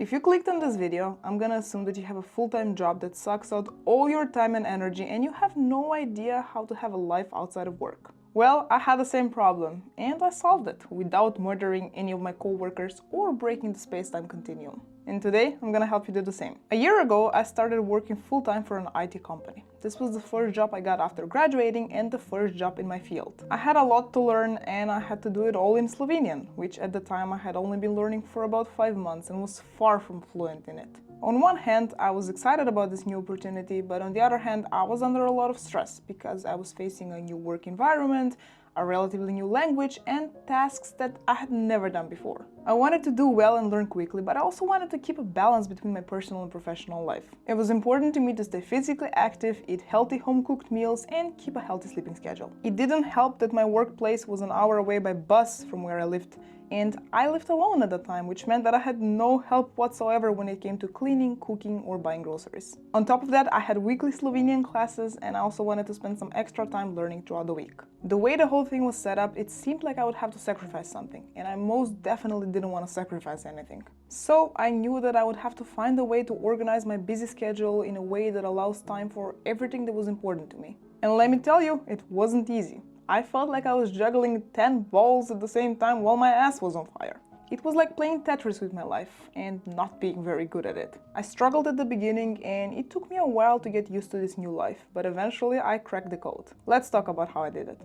If you clicked on this video, I'm gonna assume that you have a full-time job that sucks out all your time and energy and you have no idea how to have a life outside of work. Well, I had the same problem, and I solved it without murdering any of my coworkers or breaking the space-time continuum. And today, I'm gonna help you do the same. A year ago, I started working full-time for an IT company. This was the first job I got after graduating and the first job in my field. I had a lot to learn and I had to do it all in Slovenian, which at the time I had only been learning for about 5 months and was far from fluent in it. On one hand, I was excited about this new opportunity, but on the other hand, I was under a lot of stress because I was facing a new work environment, a relatively new language, and tasks that I had never done before. I wanted to do well and learn quickly, but I also wanted to keep a balance between my personal and professional life. It was important to me to stay physically active, eat healthy home-cooked meals, and keep a healthy sleeping schedule. It didn't help that my workplace was an hour away by bus from where I lived, and I lived alone at the time, which meant that I had no help whatsoever when it came to cleaning, cooking, or buying groceries. On top of that, I had weekly Slovenian classes, and I also wanted to spend some extra time learning throughout the week. The way the whole thing was set up, it seemed like I would have to sacrifice something, and I most definitely didn't want to sacrifice anything. So I knew that I would have to find a way to organize my busy schedule in a way that allows time for everything that was important to me. And let me tell you, it wasn't easy. I felt like I was juggling 10 balls at the same time while my ass was on fire. It was like playing Tetris with my life and not being very good at it. I struggled at the beginning and it took me a while to get used to this new life, but eventually I cracked the code. Let's talk about how I did it.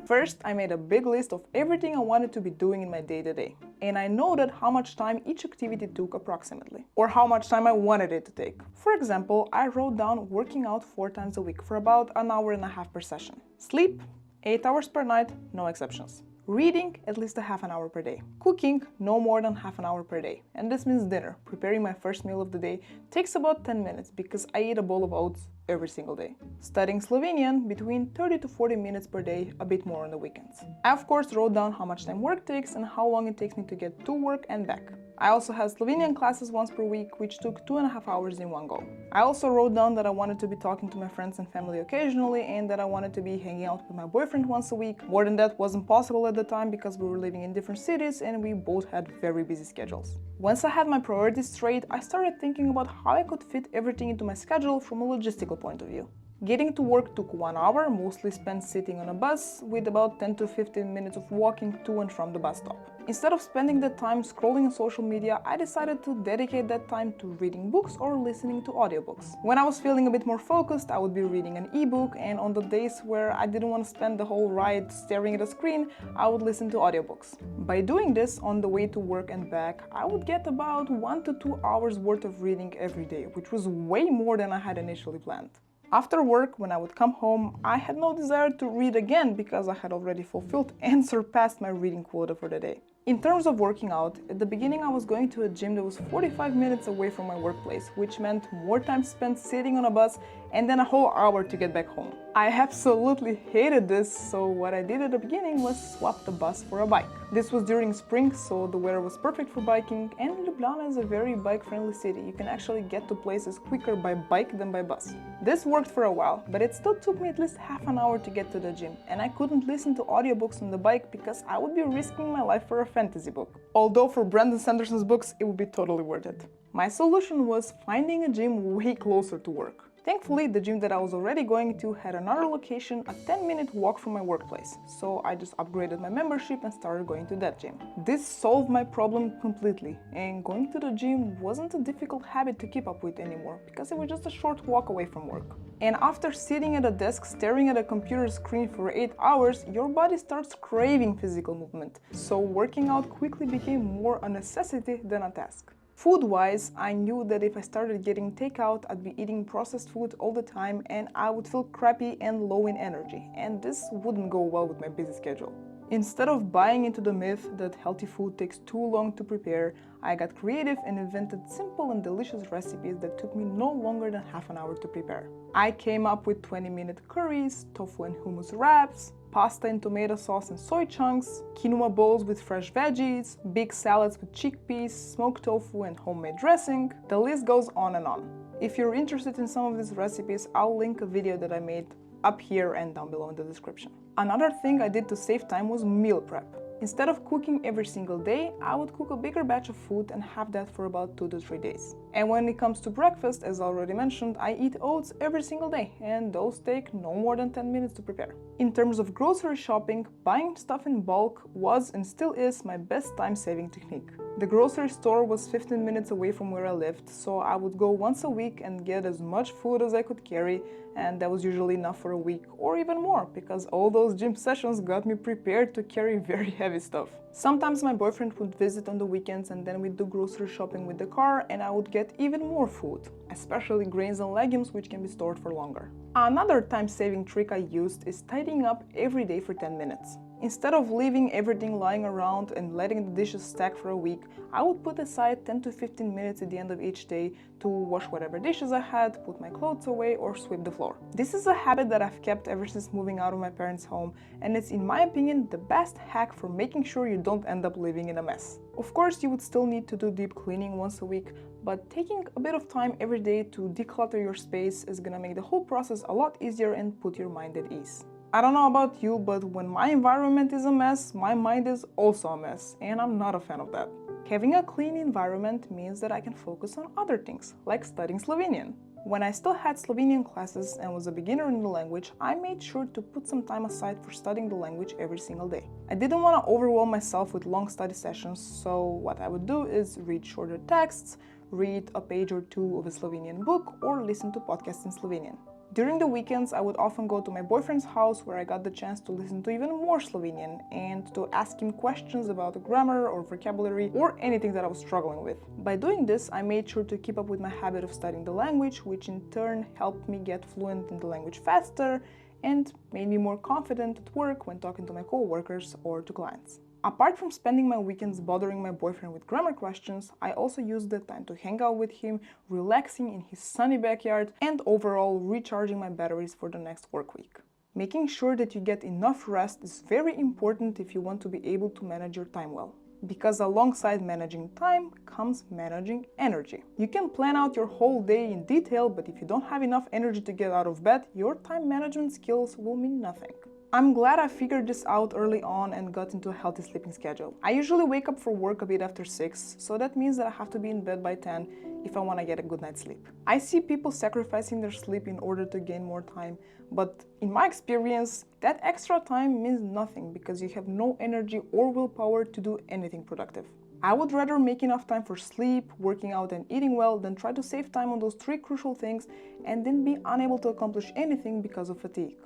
First, I made a big list of everything I wanted to be doing in my day-to-day. And I noted how much time each activity took approximately, or how much time I wanted it to take. For example, I wrote down working out 4 times a week for about an hour and a half per session. Sleep, 8 hours per night, no exceptions. Reading, at least a half an hour per day. Cooking, no more than half an hour per day. And this means dinner. Preparing my first meal of the day takes about 10 minutes because I eat a bowl of oats every single day. Studying Slovenian, between 30 to 40 minutes per day, a bit more on the weekends. I of course wrote down how much time work takes and how long it takes me to get to work and back. I also had Slovenian classes once per week, which took 2.5 hours in one go. I also wrote down that I wanted to be talking to my friends and family occasionally and that I wanted to be hanging out with my boyfriend once a week. More than that wasn't possible at the time because we were living in different cities and we both had very busy schedules. Once I had my priorities straight, I started thinking about how I could fit everything into my schedule from a logistical point of view. Getting to work took 1 hour, mostly spent sitting on a bus, with about 10 to 15 minutes of walking to and from the bus stop. Instead of spending that time scrolling on social media, I decided to dedicate that time to reading books or listening to audiobooks. When I was feeling a bit more focused, I would be reading an ebook, and on the days where I didn't want to spend the whole ride staring at a screen, I would listen to audiobooks. By doing this on the way to work and back, I would get about 1 to 2 hours worth of reading every day, which was way more than I had initially planned. After work, when I would come home, I had no desire to read again because I had already fulfilled and surpassed my reading quota for the day. In terms of working out, at the beginning I was going to a gym that was 45 minutes away from my workplace, which meant more time spent sitting on a bus and then a whole hour to get back home. I absolutely hated this, so what I did at the beginning was swap the bus for a bike. This was during spring, so the weather was perfect for biking, and Ljubljana is a very bike-friendly city. You can actually get to places quicker by bike than by bus. This worked for a while, but it still took me at least half an hour to get to the gym, and I couldn't listen to audiobooks on the bike because I would be risking my life for a fantasy book. Although for Brandon Sanderson's books, it would be totally worth it. My solution was finding a gym way closer to work. Thankfully, the gym that I was already going to had another location, a 10-minute walk from my workplace, so I just upgraded my membership and started going to that gym. This solved my problem completely, and going to the gym wasn't a difficult habit to keep up with anymore, because it was just a short walk away from work. And after sitting at a desk staring at a computer screen for 8 hours, your body starts craving physical movement, so working out quickly became more a necessity than a task. Food-wise, I knew that if I started getting takeout, I'd be eating processed food all the time and I would feel crappy and low in energy, and this wouldn't go well with my busy schedule. Instead of buying into the myth that healthy food takes too long to prepare, I got creative and invented simple and delicious recipes that took me no longer than half an hour to prepare. I came up with 20-minute curries, tofu and hummus wraps, pasta in tomato sauce and soy chunks, quinoa bowls with fresh veggies, big salads with chickpeas, smoked tofu and homemade dressing. The list goes on and on. If you're interested in some of these recipes, I'll link a video that I made up here and down below in the description. Another thing I did to save time was meal prep. Instead of cooking every single day, I would cook a bigger batch of food and have that for about 2 to 3 days. And when it comes to breakfast, as already mentioned, I eat oats every single day, and those take no more than 10 minutes to prepare. In terms of grocery shopping, buying stuff in bulk was and still is my best time-saving technique. The grocery store was 15 minutes away from where I lived, so I would go once a week and get as much food as I could carry, and that was usually enough for a week or even more, because all those gym sessions got me prepared to carry very heavy stuff. Sometimes my boyfriend would visit on the weekends and then we'd do grocery shopping with the car and I would get even more food, especially grains and legumes, which can be stored for longer. Another time-saving trick I used is tidying up every day for 10 minutes. Instead of leaving everything lying around and letting the dishes stack for a week, I would put aside 10 to 15 minutes at the end of each day to wash whatever dishes I had, put my clothes away, or sweep the floor. This is a habit that I've kept ever since moving out of my parents' home, and it's, in my opinion, the best hack for making sure you don't end up living in a mess. Of course, you would still need to do deep cleaning once a week, but taking a bit of time every day to declutter your space is gonna make the whole process a lot easier and put your mind at ease. I don't know about you, but when my environment is a mess, my mind is also a mess, and I'm not a fan of that. Having a clean environment means that I can focus on other things, like studying Slovenian. When I still had Slovenian classes and was a beginner in the language, I made sure to put some time aside for studying the language every single day. I didn't want to overwhelm myself with long study sessions, so what I would do is read shorter texts, read a page or two of a Slovenian book, or listen to podcasts in Slovenian. During the weekends, I would often go to my boyfriend's house where I got the chance to listen to even more Slovenian and to ask him questions about the grammar or vocabulary or anything that I was struggling with. By doing this, I made sure to keep up with my habit of studying the language, which in turn helped me get fluent in the language faster and made me more confident at work when talking to my co-workers or to clients. Apart from spending my weekends bothering my boyfriend with grammar questions, I also used the time to hang out with him, relaxing in his sunny backyard, and overall recharging my batteries for the next work week. Making sure that you get enough rest is very important if you want to be able to manage your time well. Because alongside managing time comes managing energy. You can plan out your whole day in detail, but if you don't have enough energy to get out of bed, your time management skills will mean nothing. I'm glad I figured this out early on and got into a healthy sleeping schedule. I usually wake up for work a bit after 6, so that means that I have to be in bed by 10 if I want to get a good night's sleep. I see people sacrificing their sleep in order to gain more time, but in my experience, that extra time means nothing because you have no energy or willpower to do anything productive. I would rather make enough time for sleep, working out and eating well than try to save time on those 3 crucial things and then be unable to accomplish anything because of fatigue.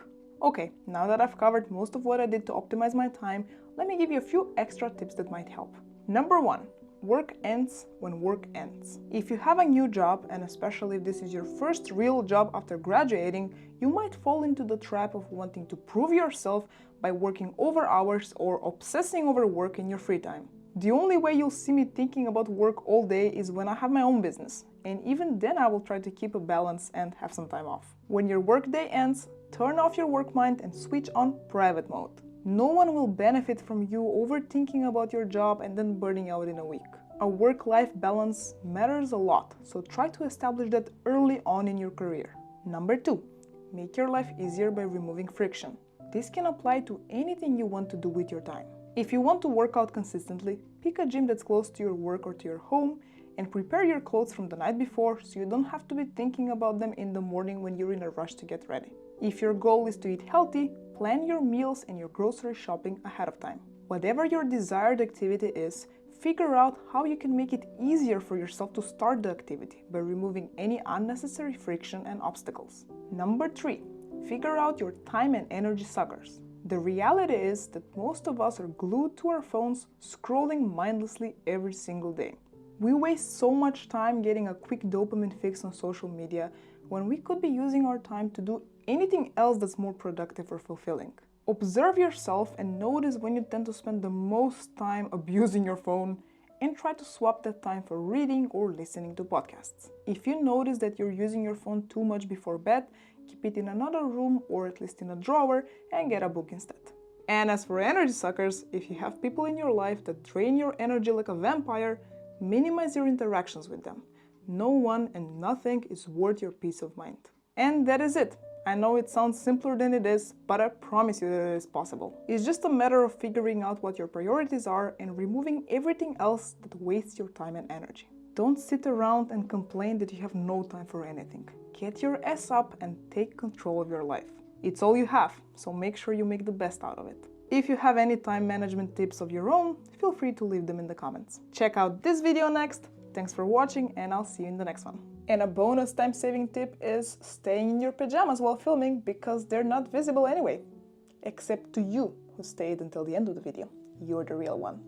Okay, now that I've covered most of what I did to optimize my time, let me give you a few extra tips that might help. Number 1. Work ends when work ends. If you have a new job, and especially if this is your first real job after graduating, you might fall into the trap of wanting to prove yourself by working over hours or obsessing over work in your free time. The only way you'll see me thinking about work all day is when I have my own business, and even then I will try to keep a balance and have some time off. When your workday ends, turn off your work mind and switch on private mode. No one will benefit from you overthinking about your job and then burning out in a week. A work-life balance matters a lot, so try to establish that early on in your career. Number 2, make your life easier by removing friction. This can apply to anything you want to do with your time. If you want to work out consistently, pick a gym that's close to your work or to your home, and prepare your clothes from the night before so you don't have to be thinking about them in the morning when you're in a rush to get ready. If your goal is to eat healthy, plan your meals and your grocery shopping ahead of time. Whatever your desired activity is, figure out how you can make it easier for yourself to start the activity by removing any unnecessary friction and obstacles. Number 3, figure out your time and energy suckers. The reality is that most of us are glued to our phones, scrolling mindlessly every single day. We waste so much time getting a quick dopamine fix on social media when we could be using our time to do anything else that's more productive or fulfilling. Observe yourself and notice when you tend to spend the most time abusing your phone, and try to swap that time for reading or listening to podcasts. If you notice that you're using your phone too much before bed, keep it in another room or at least in a drawer and get a book instead. And as for energy suckers, if you have people in your life that drain your energy like a vampire, minimize your interactions with them. No one and nothing is worth your peace of mind. And that is it. I know it sounds simpler than it is, but I promise you that it is possible. It's just a matter of figuring out what your priorities are and removing everything else that wastes your time and energy. Don't sit around and complain that you have no time for anything. Get your ass up and take control of your life. It's all you have, so make sure you make the best out of it. If you have any time management tips of your own, feel free to leave them in the comments. Check out this video next. Thanks for watching, and I'll see you in the next one. And a bonus time-saving tip is staying in your pajamas while filming, because they're not visible anyway. Except to you, who stayed until the end of the video. You're the real one.